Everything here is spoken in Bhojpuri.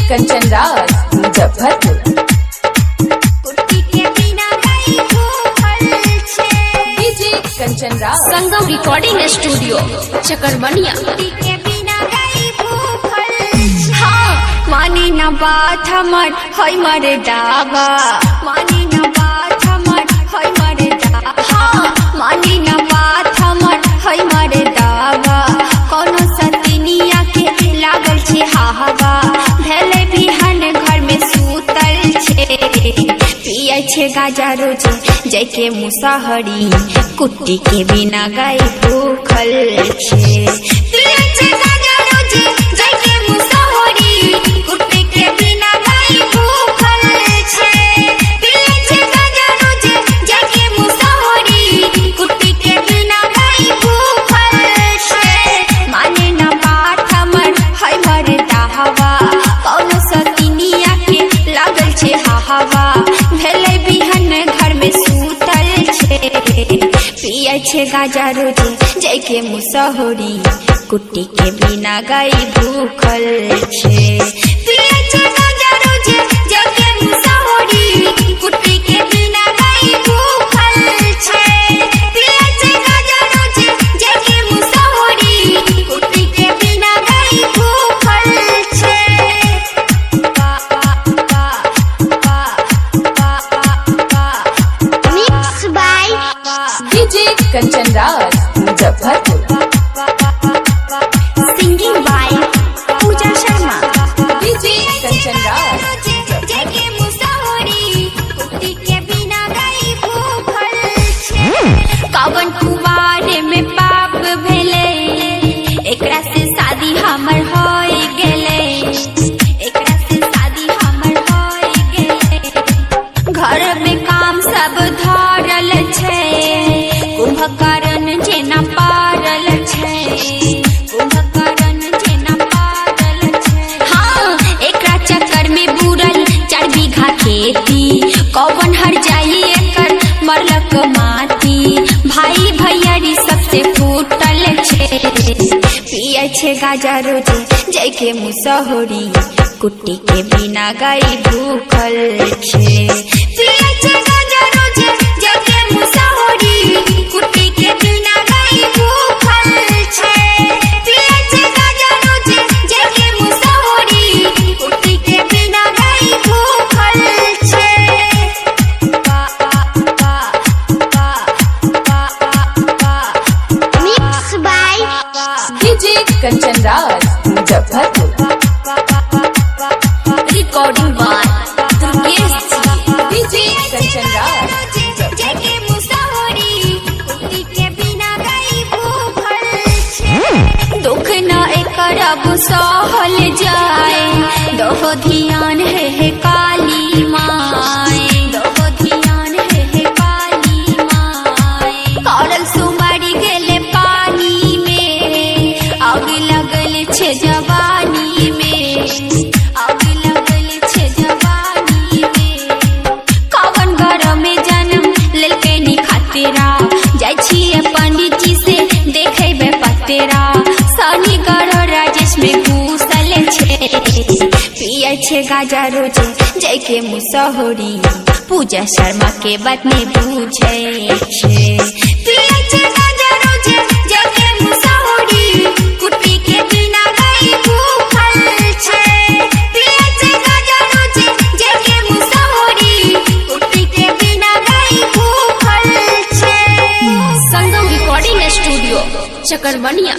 कंचन राज मुजफ्फरपुर। डीजे कंचन राज संगम रिकॉर्डिंग स्टूडियो चकरबनिया। हाँ मानी न बात हमर है मरे दावा, मानी न बात हमर है मरे दावा। हाँ मानी न बात हमर है मरे दावा, कोनो सतिनिया के लागल छे हावा, भेले बिहान घर में सूतल छे, पिए छे गाजा रोजे जैके मुसहरी, कुट्टी के बिना गाय भूखल छे। पिए छे गाजा रोजे जैके मुसहरी, कुट्टी के बिना गाय भूखल छे। पिए छे गाजा रोजे जैके मुसहरी, कुट्टी के बिना गाय भूखल छे। माने न बात हमर है मरे दावा, कौनो सतिनिया के लागल छे हावा, भेले बिहान घर में सूतल छे, पिए छे गाजा रोजे जैके मुसहरी, कुट्टी के बिना गाय भूखल छे। पिए छे गाजा रोजे जैके मुसहरी, कुट्टी के बिना गाय भूखल छे। पिए छे गाजा रोजे जैके मुसहरी, कुट्टी के बिना गाय भूखल छे। Mixed by DJ Kanchan Raj Muzaffarpur. Singing by Pooja Sharma. DJ Kanchan Raj जैके मुसहरी, कुट्टी के बिना गाय भूखल छे। कवन कुवारे में पाप भेले, एकरा से शादी हमर होय गेले, एकरा से शादी हमर होय गेले। घर में काम सब धरल छे, कुंभकर्ण जेना पारल छे, कुंभकर्ण जेना पारल छे। हाँ एकरा चक्कर में बुरल 4 बीघा खेती, कौन हर जाई एकर मरलक माटी, भाई भैयारी सबसे फूटल छे। पिए छे गाजा रोजे जैके मुसहरी, कुट्टी के बिना गाय भूखल छे। पिए छे गाजा रोजे जैके मुसहरी, कुट्टी के बिना गाय भूखल छे। पिए छे गाजा रोजे जैके मुसहरी, कुट्टी के बिना गाय भूखल छे। Mixed by DJ Kanchan Raj Muzaffarpur. Recording by Durgesh ji. DJ Kanchan Raj जैके मुसहरी, कुट्टी के बिना गाय भूखल छे। दुख न एकर अब सहल जाए, दोहो ध्यान है काली माए, दोहो ध्यान है काली माए। करल सुमारी गेले पानी में, आग लगल छे जवानी में, आग लगल छे जवानी में। कवन घर में जन्म लेलके नी खातेरा, जाय छिए पंडित जी से देखेबे पतेरा, सनी गढ़ राजेश में घुसल छे। पिए छे गाजा रोजे जैके मुसहरी, पूजा शर्मा के बात में पूछे छे। पिए छे गाजा रोजे जैके मुसहरी, कुट्टी के बिना गाय भूखल छे। पिए छे गाजा रोजे जैके मुसहरी, कुट्टी के बिना गाय भूखल छे। संगम रिकॉर्डिंग स्टूडियो चकरबनिया।